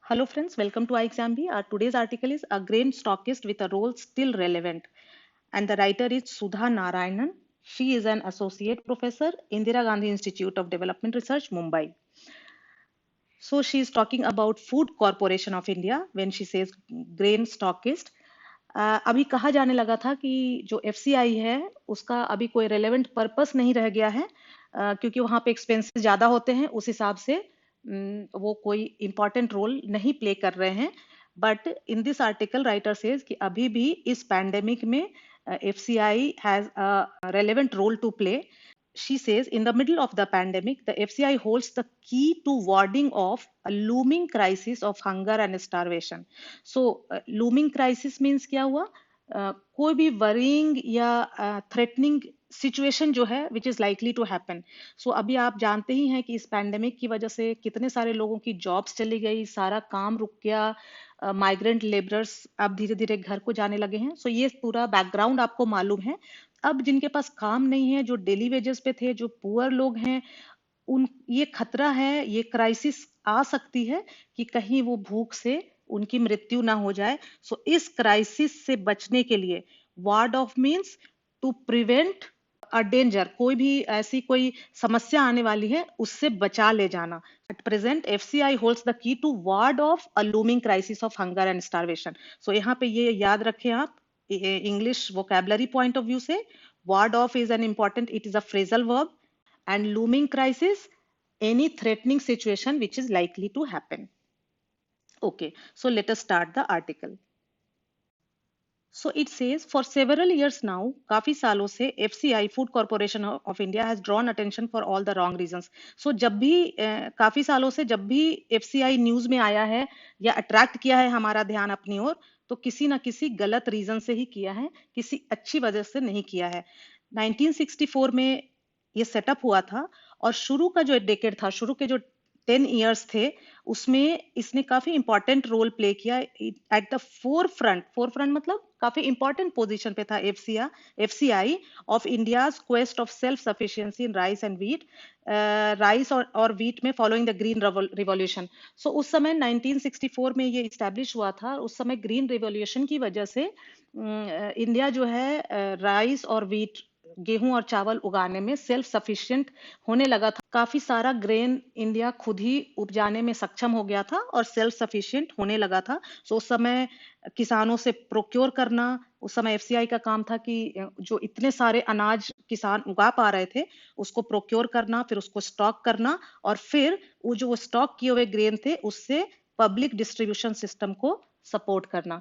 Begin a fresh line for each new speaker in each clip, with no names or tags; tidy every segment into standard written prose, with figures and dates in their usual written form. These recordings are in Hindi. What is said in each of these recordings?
Hello friends, welcome to iExamB. Our today's article is A Grain Stockist with a Role Still Relevant. And the writer is Sudha Narayanan. She is an associate professor, Indira Gandhi Institute of Development Research, Mumbai. So she is talking about Food Corporation of India when she says grain stockist. अभी कहा जाने लगा था कि जो FCI है उसका अभी कोई रेलेवेंट पर्पस नहीं रह गया है, क्योंकि वहाँ पे एक्सपेंसेस ज़्यादा होते हैं उस हिसाब से वो कोई इम्पोर्टेंट रोल नहीं प्ले कर रहे हैं. But in this article writer says कि अभी भी इस पैंडेमिक में FCI has a relevant role to play. She says, in the middle of the pandemic, the FCI holds the key to warding off a looming crisis of hunger and starvation. So, looming crisis means क्या हुआ? कोई भी worrying या threatening सिचुएशन जो है which is likely to happen. So अभी आप जानते ही हैं कि इस पैंडेमिक की वजह से कितने सारे लोगों की जॉब्स चली गई, सारा काम रुक गया, माइग्रेंट लेबरर्स अब धीरे धीरे घर को जाने लगे हैं. सो ये पूरा बैकग्राउंड आपको मालूम है. अब जिनके पास काम नहीं है, जो डेली वेजेस पे थे, जो पुअर लोग हैं, उन ये खतरा है, ये क्राइसिस आ सकती है कि कहीं वो भूख से उनकी मृत्यु ना हो जाए. सो इस क्राइसिस से बचने के लिए ward off means to prevent a danger, कोई भी ऐसी कोई समस्या आने वाली है उससे बचा ले जाना. At present FCI holds the key to ward off a looming crisis of hunger and starvation. So यहाँ पे ये याद रखें आप, English vocabulary point of view से ward off is an important, it is a phrasal verb, and looming crisis, any threatening situation which is likely to happen. Okay, so let us start the article. So it says, for several years now, काफी सालों से FCI Food Corporation of India has drawn attention for all the wrong reasons. So जब भी काफी सालों से जब भी FCI न्यूज में आया है या अट्रैक्ट किया है हमारा ध्यान अपनी ओर, तो किसी ना किसी गलत रीजन से ही किया है, किसी अच्छी वजह से नहीं किया है. 1964 में ये सेटअप हुआ था और शुरू का जो डेकेड था, शुरू के जो 10 इयर्स थे, उसमें इसने काफी इंपॉर्टेंट रोल प्ले किया. एट द फोर फ्रंट मतलब काफी इंपॉर्टेंट पोजीशन पे था FCI of India's quest of self sufficiency in rice and wheat, rice और व्हीट में फॉलोइंग द ग्रीन रिवॉल्यूशन. सो उस समय 1964 में ये इस्टेब्लिश हुआ था. उस समय ग्रीन रिवॉल्यूशन की वजह से इंडिया जो है राइस और व्हीट, गेहूं और चावल उगाने में सेल्फ सफिशिएंट होने लगा था. काफी सारा ग्रेन इंडिया खुद ही उपजाने में सक्षम हो गया था और सेल्फ सफिशिएंट होने लगा था. सो उस समय किसानों से प्रोक्योर करना, उस समय FCI का काम था कि जो इतने सारे अनाज किसान उगा पा रहे थे उसको प्रोक्योर करना, फिर उसको स्टॉक करना और फिर वो जो स्टॉक किए हुए ग्रेन थे उससे पब्लिक डिस्ट्रीब्यूशन सिस्टम को सपोर्ट करना.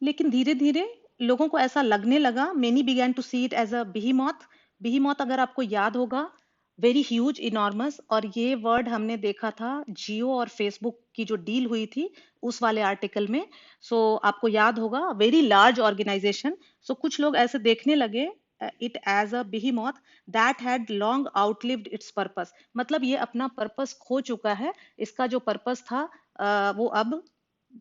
लेकिन धीरे धीरे लोगों को ऐसा लगने लगा, many began to see it as a behemoth. Behemoth अगर आपको याद होगा, वेरी ह्यूज, इनॉर्मस, और ये वर्ड हमने देखा था जियो और फेसबुक की जो डील हुई थी उस वाले आर्टिकल में. सो आपको याद होगा, वेरी लार्ज ऑर्गेनाइजेशन. सो कुछ लोग ऐसे देखने लगे it as a behemoth that had long outlived its purpose. मतलब ये अपना पर्पस खो चुका है, इसका जो पर्पस था वो अब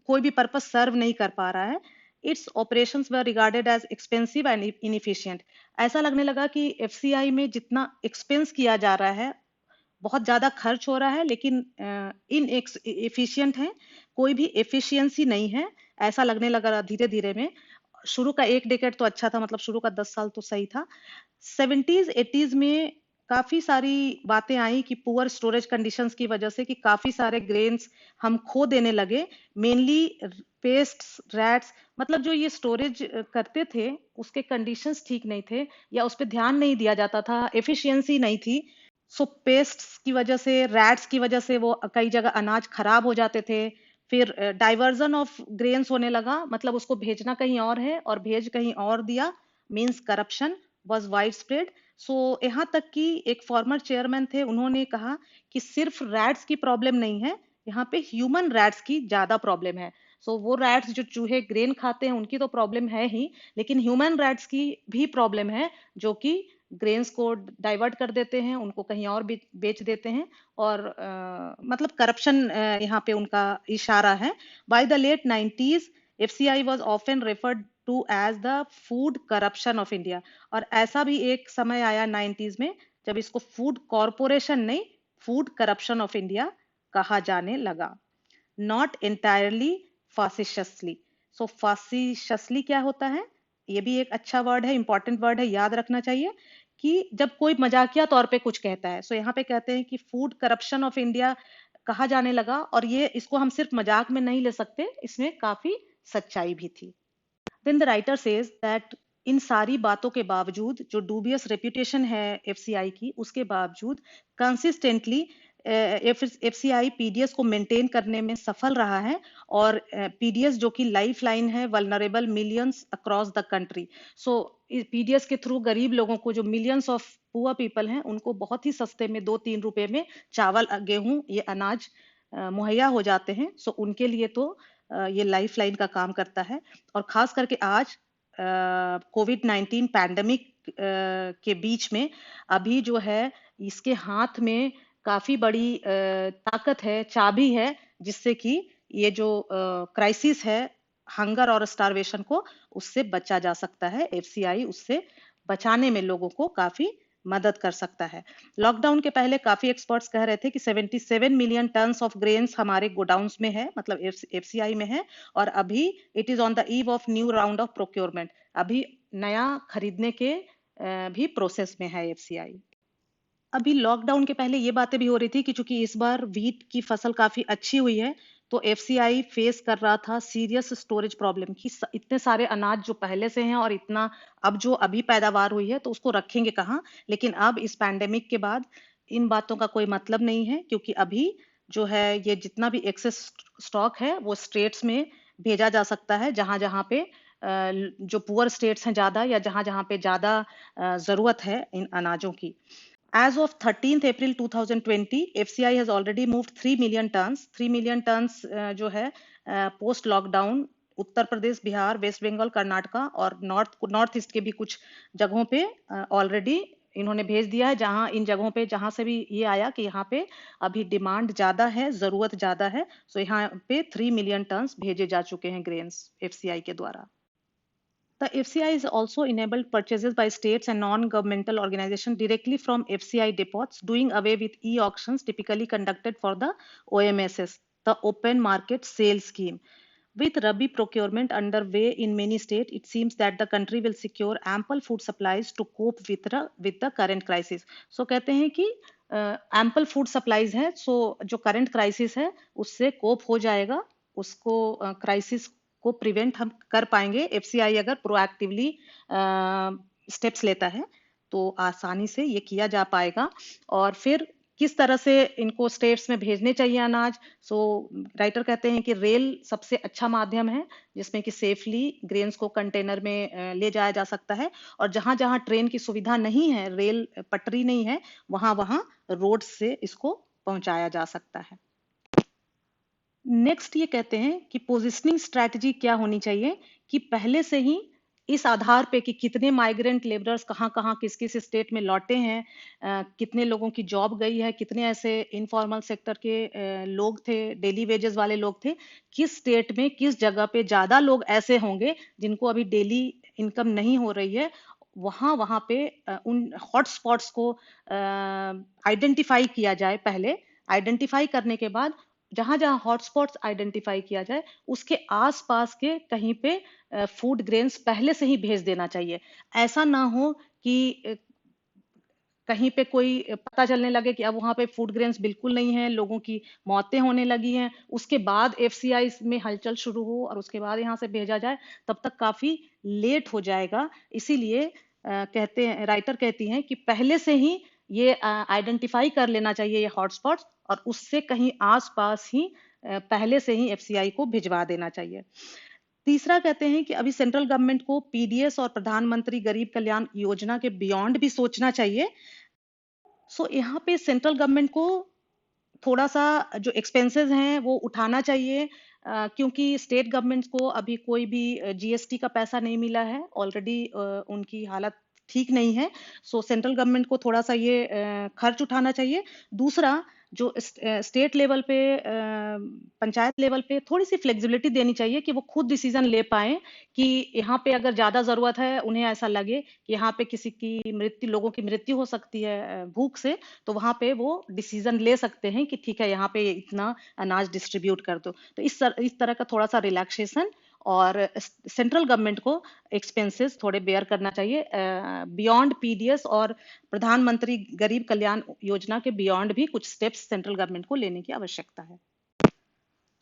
कोई भी पर्पस सर्व नहीं कर पा रहा है. Its operations were regarded as expensive and inefficient. ऐसा लगने लगा कि FCI में जितना एक्सपेंस किया जा रहा है, बहुत ज्यादा खर्च हो रहा है, लेकिन इन एफिशिएंट है, कोई भी एफिशिएंसी नहीं है, ऐसा लगने लगा धीरे धीरे में. शुरू का एक डेकेड तो अच्छा था, मतलब शुरू का 10 साल तो सही था. 70s 80s में काफी सारी बातें आई कि पुअर स्टोरेज कंडीशंस की वजह से कि काफी सारे ग्रेन्स हम खो देने लगे, मेनली पेस्ट्स, रैट्स. मतलब जो ये स्टोरेज करते थे उसके कंडीशंस ठीक नहीं थे या उस पर ध्यान नहीं दिया जाता था, एफिशिएंसी नहीं थी. सो पेस्ट्स की वजह से, रैट्स की वजह से वो कई जगह अनाज खराब हो जाते थे. फिर डाइवर्जन ऑफ ग्रेन्स होने लगा, मतलब उसको भेजना कहीं और है और भेज कहीं और दिया, means corruption was widespread. So यहाँ तक कि एक फॉर्मर चेयरमैन थे, उन्होंने कहा कि सिर्फ रैट्स की प्रॉब्लम नहीं है, यहाँ पे ह्यूमन रैट्स की ज्यादा प्रॉब्लम है. सो वो रैट्स जो चूहे ग्रेन खाते हैं उनकी तो प्रॉब्लम है ही, लेकिन ह्यूमन रैट्स की भी प्रॉब्लम है, जो कि ग्रेन्स को डाइवर्ट कर देते हैं, उनको कहीं और बेच देते हैं. और मतलब करप्शन यहाँ पे उनका इशारा है. By the late 90s FCI was often referred to as the food corruption of India. और ऐसा भी एक समय आया 90s में जब इसको फूड कॉरपोरेशन नहीं, फूड करप्शन ऑफ इंडिया कहा जाने लगा. not entirely facetiously. So facetiously क्या होता है, ये भी एक अच्छा वर्ड है, इंपॉर्टेंट वर्ड है, याद रखना चाहिए कि जब कोई मजाकिया तौर पे कुछ कहता है। सो यहाँ पे कहते हैं कि फूड करप्शन ऑफ इंडिया कहा जाने लगा, और ये इसको हम सिर्फ मजाक में नहीं ले सकते, इसमें काफी सच्चाई भी थी। Then the writer says that इन सारी बातों के बावजूद, जो डूबियस रेपुटेशन है एफसीआई की, उसके बावजूद कंसिस्टेंटली एफसीआई पीडीएस को मेंटेन करने में सफल रहा है, और पीडीएस जो कि लाइफ लाइन है vulnerable millions across the country. So PDS के थ्रू गरीब लोगों को, जो मिलियंस ऑफ पुअर पीपल हैं, उनको बहुत ही सस्ते में 2-3 रुपए में चावल, गेहूं, ये अनाज मुहैया हो जाते हैं। सो उनके लिए तो ये लाइफ लाइन का काम करता है। और खास करके आज कोविड-19 पैंडेमिक के बीच में अभी जो है, इसके हाथ में काफी बड़ी ताकत है, चाबी है, जिससे कि ये जो क्राइसिस है हंगर और स्टारवेशन को, उससे बचा जा सकता है। एफसीआई उससे बचाने में लोगों को काफी मदद कर सकता है। लॉकडाउन के पहले काफी एक्सपर्ट्स कह रहे थे कि 77 मिलियन टन्स ऑफ ग्रेन्स हमारे गोडाउन्स में है, मतलब एफसीआई में है, और अभी it is on the eve of new round of procurement, अभी नया खरीदने के भी प्रोसेस में है एफसीआई। अभी लॉकडाउन के पहले ये बातें भी हो रही थी कि चूंकि इस बार वीट की फसल काफी अच्छी हुई है, तो एफसीआई फेस कर रहा था सीरियस स्टोरेज प्रॉब्लम कि इतने सारे अनाज जो पहले से हैं और इतना अब जो अभी पैदावार हुई है, तो उसको रखेंगे कहाँ। लेकिन अब इस पैंडेमिक के बाद इन बातों का कोई मतलब नहीं है, क्योंकि अभी जो है ये जितना भी एक्सेस स्टॉक है वो स्टेट्स में भेजा जा सकता है, जहां जहां पे जो पुअर स्टेट्स हैं ज्यादा, या जहां जहां पे ज्यादा जरूरत है इन अनाजों की। As of 13th April 2020, FCI has already moved 3 million tons. 3 million tons जो है post lockdown Uttar Pradesh, Bihar, waste Bengal, Karnataka और नॉर्थ ईस्ट के भी कुछ जगहों पे ऑलरेडी इन्होंने भेज दिया है। जहां इन जगहों पे जहां से भी ये आया कि यहाँ पे अभी डिमांड ज्यादा है, जरूरत ज्यादा है, सो यहाँ पे 3 मिलियन टन्स भेजे जा चुके हैं ग्रेन्स एफसीआई के द्वारा। The FCI is also enabled purchases by states and non-governmental organizations directly from FCI depots, doing away with e-auctions typically conducted for the OMSS, the Open Market Sales Scheme. With Rabi procurement underway in many states, it seems that the country will secure ample food supplies to cope with the current crisis. So कहते हैं कि ample food supplies है, so जो current crisis है उससे cope हो जाएगा, उसको crisis को प्रिवेंट हम कर पाएंगे। एफसीआई अगर प्रोएक्टिवली स्टेप्स लेता है तो आसानी से ये किया जा पाएगा। और फिर किस तरह से इनको स्टेट्स में भेजने चाहिए अनाज, सो राइटर कहते हैं कि रेल सबसे अच्छा माध्यम है जिसमें कि सेफली ग्रेन्स को कंटेनर में ले जाया जा सकता है, और जहां जहां ट्रेन की सुविधा नहीं है, रेल पटरी नहीं है, वहां वहां रोड से इसको पहुंचाया जा सकता है। नेक्स्ट ये कहते हैं कि पोजिशनिंग स्ट्रैटेजी क्या होनी चाहिए, कि पहले से ही इस आधार पे कि कितने माइग्रेंट लेबरर्स कहाँ कहाँ किस किस स्टेट में लौटे हैं, कितने लोगों की जॉब गई है, कितने ऐसे इनफॉर्मल सेक्टर के लोग थे, डेली वेजेस वाले लोग थे, किस स्टेट में किस जगह पे ज्यादा लोग ऐसे होंगे जिनको अभी डेली इनकम नहीं हो रही है, वहां वहां पे उन हॉटस्पॉट्स को आइडेंटिफाई किया जाए। पहले आइडेंटिफाई करने के बाद जहां जहां हॉटस्पॉट्स आइडेंटिफाई किया जाए, उसके आसपास के कहीं पे फूड ग्रेन्स पहले से ही भेज देना चाहिए। ऐसा ना हो कि कहीं पे कोई पता चलने लगे कि अब वहां पे फूड ग्रेन्स बिल्कुल नहीं है, लोगों की मौतें होने लगी हैं, उसके बाद एफसीआई में हलचल शुरू हो और उसके बाद यहाँ से भेजा जाए, तब तक काफी लेट हो जाएगा। इसीलिए कहते हैं, राइटर कहती हैं कि पहले से ही ये आइडेंटिफाई कर लेना चाहिए ये हॉटस्पॉट्स, और उससे कहीं आसपास ही पहले से ही एफसीआई को भिजवा देना चाहिए। तीसरा कहते हैं कि अभी सेंट्रल गवर्नमेंट को पीडीएस और प्रधानमंत्री गरीब कल्याण योजना के बियॉन्ड भी सोचना चाहिए। सो यहाँ पे सेंट्रल गवर्नमेंट को थोड़ा सा जो एक्सपेंसेस हैं वो उठाना चाहिए, क्योंकि स्टेट गवर्नमेंट को अभी कोई भी जीएसटी का पैसा नहीं मिला है, ऑलरेडी उनकी हालत ठीक नहीं है। सो सेंट्रल गवर्नमेंट को थोड़ा सा ये खर्च उठाना चाहिए। दूसरा, जो स्टेट लेवल पे, पंचायत लेवल पे थोड़ी सी फ्लेक्सिबिलिटी देनी चाहिए कि वो खुद डिसीजन ले पाए कि यहाँ पे अगर ज्यादा जरूरत है, उन्हें ऐसा लगे कि यहाँ पे किसी की मृत्यु, लोगों की मृत्यु हो सकती है भूख से, तो वहां पे वो डिसीजन ले सकते हैं कि ठीक है यहाँ पे इतना अनाज डिस्ट्रीब्यूट कर दो। तो इस तरह का थोड़ा सा रिलैक्सेशन, और सेंट्रल गवर्नमेंट को एक्सपेंसेस थोड़े बेयर करना चाहिए बियॉन्ड पीडीएस, और प्रधानमंत्री गरीब कल्याण योजना के बियॉन्ड भी कुछ स्टेप्स सेंट्रल गवर्नमेंट को लेने की आवश्यकता है।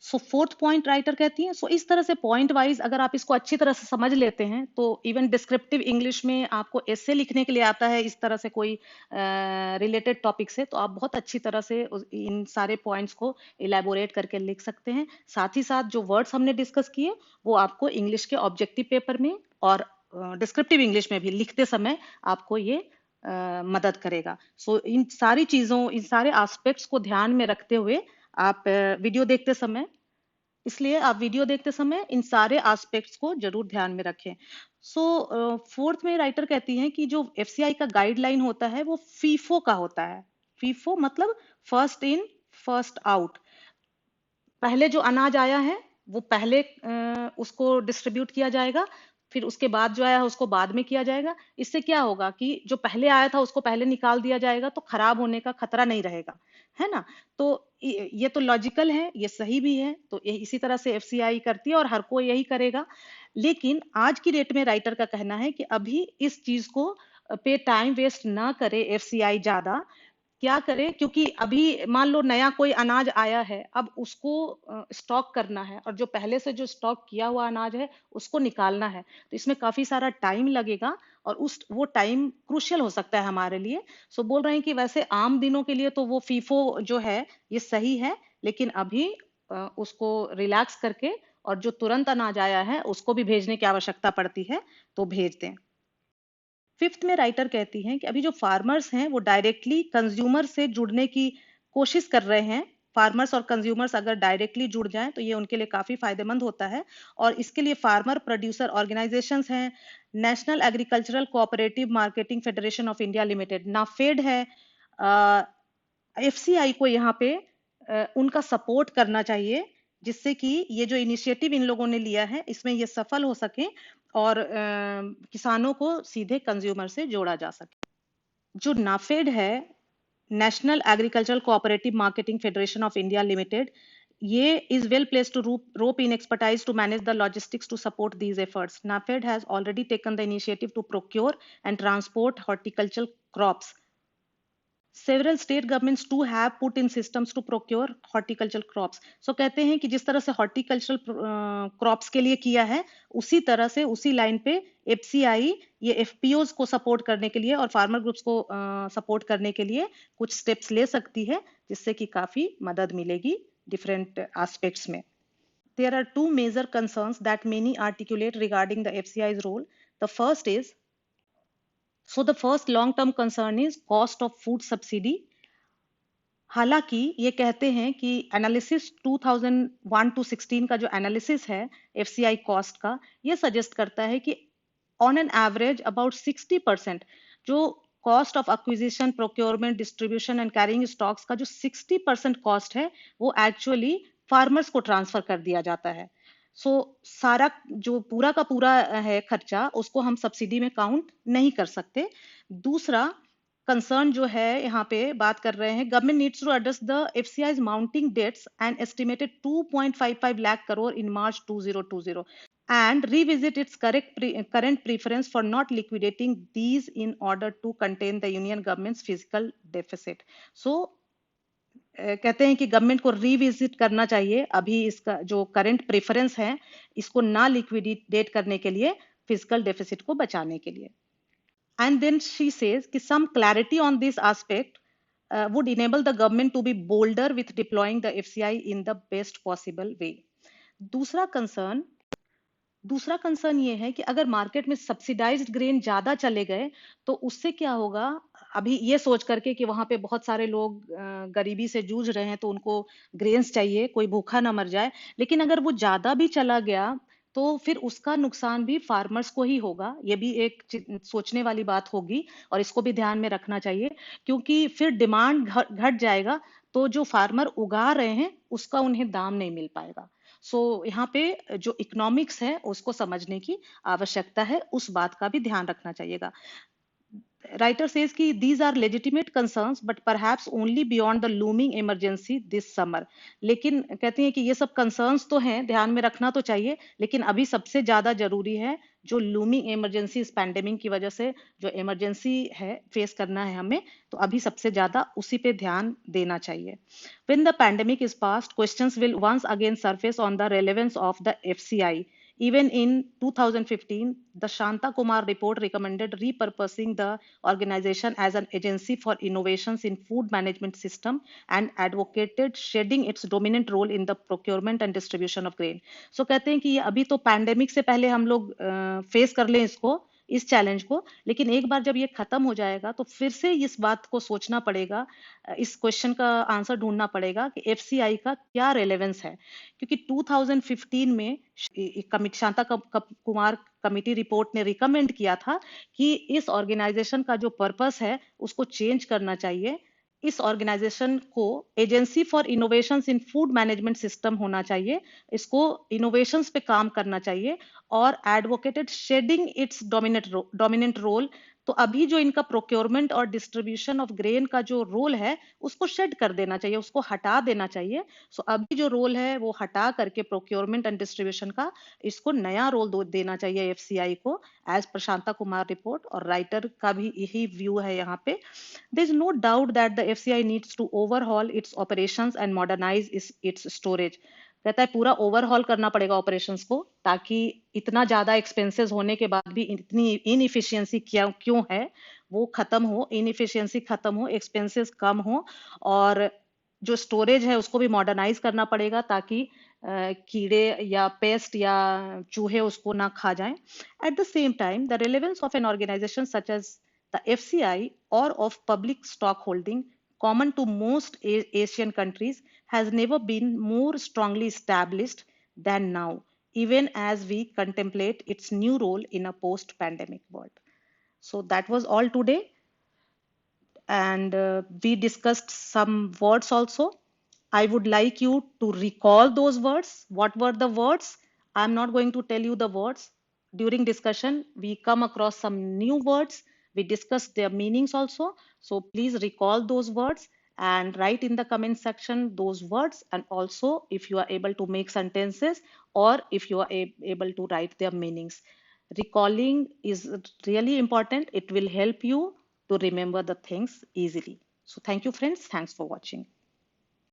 सो फोर्थ पॉइंट राइटर कहती हैं, सो इस तरह से पॉइंट वाइज अगर आप इसको अच्छी तरह से समझ लेते हैं तो इवन डिस्क्रिप्टिव इंग्लिश में आपको ऐसे लिखने के लिए आता है इस तरह से कोई रिलेटेड टॉपिक से, तो आप बहुत अच्छी तरह से इन सारे पॉइंट्स को इलेबोरेट करके लिख सकते हैं। साथ ही साथ जो वर्ड्स हमने डिस्कस किए वो आपको इंग्लिश के ऑब्जेक्टिव पेपर में और डिस्क्रिप्टिव इंग्लिश में भी लिखते समय आपको ये मदद करेगा। सो इन सारी चीजों, इन सारे एस्पेक्ट्स को ध्यान में रखते हुए आप वीडियो देखते समय, इसलिए आप वीडियो देखते समय इन सारे एस्पेक्ट्स को जरूर ध्यान में रखें। सो फोर्थ में राइटर कहती हैं कि जो एफसीआई का गाइडलाइन होता है वो फीफो का होता है। फीफो मतलब फर्स्ट इन फर्स्ट आउट। पहले जो अनाज आया है वो पहले उसको डिस्ट्रीब्यूट किया जाएगा, फिर उसके बाद जो आया है उसको बाद में किया जाएगा। इससे क्या होगा कि जो पहले आया था उसको पहले निकाल दिया जाएगा, तो खराब होने का खतरा नहीं रहेगा, है ना। तो ये तो लॉजिकल है, ये सही भी है, तो इसी तरह से एफसीआई करती है और हर कोई यही करेगा। लेकिन आज की डेट में राइटर का कहना है कि अभी इस चीज को पे टाइम वेस्ट ना करे एफसीआई ज्यादा। क्या करे, क्योंकि अभी मान लो नया कोई अनाज आया है, अब उसको स्टॉक करना है, और जो पहले से जो स्टॉक किया हुआ अनाज है उसको निकालना है, तो इसमें काफी सारा टाइम लगेगा, और वो टाइम क्रूशियल हो सकता है हमारे लिए। सो बोल रहे हैं कि वैसे आम दिनों के लिए तो वो फीफो जो है ये सही है, लेकिन अभी उसको रिलैक्स करके और जो तुरंत अनाज आया है उसको भी भेजने की आवश्यकता पड़ती है, तो भेज दें। फिफ्थ में राइटर कहती हैं कि अभी जो फार्मर्स हैं वो डायरेक्टली कंज्यूमर से जुड़ने की कोशिश कर रहे हैं। फार्मर्स और कंज्यूमर्स अगर डायरेक्टली जुड़ जाएं तो ये उनके लिए काफी फायदेमंद होता है, और इसके लिए फार्मर प्रोड्यूसर ऑर्गेनाइजेशंस हैं, national agricultural cooperative marketing federation of India limited NAFED है, एफसीआई को यहाँ पे उनका सपोर्ट करना चाहिए, जिससे कि ये जो इनिशिएटिव इन लोगों ने लिया है इसमें ये सफल हो सके और किसानों को सीधे कंज्यूमर से जोड़ा जा सके। जो नाफेड है, national agricultural cooperative marketing federation of India limited, ये is well placed to rope in expertise to manage the logistics to support these efforts. NAFED has already taken the initiative to procure and transport horticultural crops. Several state governments too have put in systems to procure horticultural crops. So कहते हैं कि जिस तरह से horticultural crops के लिए किया है, उसी तरह से उसी लाइन पे एफसीआई ये एफपीओज को सपोर्ट करने के लिए और फार्मर ग्रुप्स को सपोर्ट करने के लिए कुछ स्टेप्स ले सकती है, जिससे कि काफी मदद मिलेगी डिफरेंट एस्पेक्ट्स में। There are two major concerns that many articulate regarding the FCI's role. The first is, so the first long term concern is cost of food subsidy. हालांकि ये कहते हैं कि एनालिसिस 2001 टू 16 का जो एनालिसिस है एफसीआई कॉस्ट का, ये सजेस्ट करता है कि ऑन एन एवरेज अबाउट 60% जो cost of acquisition, procurement, distribution and carrying stocks का जो 60% कॉस्ट है वो एक्चुअली फार्मर्स को ट्रांसफर कर दिया जाता है। सो सारा जो पूरा का पूरा है खर्चा, उसको हम सब्सिडी में काउंट नहीं कर सकते। दूसरा कंसर्न जो है यहाँ पे बात कर रहे हैं, government needs to address the FCI's mounting debts and estimated 2.55 lakh crore in March 2020 and revisit its current preference for not liquidating these in order to contain the union government's fiscal deficit. So कहते हैं कि गवर्नमेंट को रिविजिट करना चाहिए अभी इसका जो करंट प्रेफरेंस है इसको ना लिक्विडेट करने के लिए, फिजिकल डेफिसिट को बचाने के लिए। And then she says कि some clarity on this aspect would enable the government to be bolder with deploying the FCI in the best possible way. दूसरा कंसर्न ये है कि अगर मार्केट में सब्सिडाइज्ड ग्रेन ज्यादा चले गए तो उससे क्या होगा, अभी ये सोच करके कि वहां पे बहुत सारे लोग गरीबी से जूझ रहे हैं तो उनको ग्रेन्स चाहिए, कोई भूखा ना मर जाए, लेकिन अगर वो ज्यादा भी चला गया तो फिर उसका नुकसान भी फार्मर्स को ही होगा। ये भी एक सोचने वाली बात होगी और इसको भी ध्यान में रखना चाहिए, क्योंकि फिर डिमांड घट जाएगा तो जो फार्मर उगा रहे हैं उसका उन्हें दाम नहीं मिल पाएगा। यहाँ पे जो इकोनॉमिक्स है उसको समझने की आवश्यकता है, उस बात का भी ध्यान रखना चाहिएगा। Writer says कि these are legitimate concerns but perhaps only beyond the looming emergency this summer। लेकिन कहती हैं कि ये सब concerns तो हैं, ध्यान में रखना तो चाहिए, लेकिन अभी सबसे ज्यादा जरूरी है जो looming emergency इस पैंडेमिक की वजह से जो इमरजेंसी है फेस करना है हमें, तो अभी सबसे ज्यादा उसी पे ध्यान देना चाहिए। When the pandemic is past, questions will once again surface on the relevance of the FCI. Even in 2015, the Shanta Kumar report recommended repurposing the organization as an agency for innovations in food management system and advocated shedding its dominant role in the procurement and distribution of grain। कहते हैं कि ये अभी तो पैंडेमिक से पहले हम लोग फेस कर लें इसको, इस चैलेंज को, लेकिन एक बार जब ये खत्म हो जाएगा तो फिर से इस बात को सोचना पड़ेगा, इस क्वेश्चन का आंसर ढूंढना पड़ेगा कि एफसीआई का क्या रेलेवेंस है। क्योंकि 2015 में शांता कुमार कमिटी रिपोर्ट ने रिकमेंड किया था कि इस ऑर्गेनाइजेशन का जो पर्पस है उसको चेंज करना चाहिए। इस ऑर्गेनाइजेशन को agency for innovations in food management system होना चाहिए, इसको इनोवेशंस पे काम करना चाहिए और advocated shedding its dominant role. तो अभी जो इनका प्रोक्योरमेंट और डिस्ट्रीब्यूशन ऑफ ग्रेन का जो रोल है उसको शेड कर देना चाहिए, उसको हटा देना चाहिए। अभी जो रोल है वो हटा करके प्रोक्योरमेंट एंड डिस्ट्रीब्यूशन का इसको नया रोल देना चाहिए एफसीआई को, एज प्रशांता कुमार रिपोर्ट, और राइटर का भी यही व्यू है यहाँ पे। There is no doubt that the FCI needs to overhaul its operations and modernize its storage। कहता है पूरा ओवरहॉल करना पड़ेगा ऑपरेशंस को, ताकि इतना ज्यादा एक्सपेंसेस होने के बाद भी इतनी इनइफिशियंसी क्यों है वो खत्म हो, इनइफिशियंसी खत्म हो, एक्सपेंसेस कम हो, और जो स्टोरेज है उसको भी मॉडर्नाइज करना पड़ेगा ताकि कीड़े या पेस्ट या चूहे उसको ना खा जाएं। At the same time the relevance of an organisation such as the FCI or of public stock holding common to most Asian countries has never been more strongly established than now, even as we contemplate its new role in a post-pandemic world। So that was all today, and we discussed some words also. I would like you to recall those words. What were the words? I'm not going to tell you the words. During discussion, we come across some new words. We discussed their meanings also. So please recall those words and write in the comment section those words. And also, if you are able to make sentences or if you are able to write their meanings. Recalling is really important. It will help you to remember the things easily. So thank you, friends. Thanks for watching.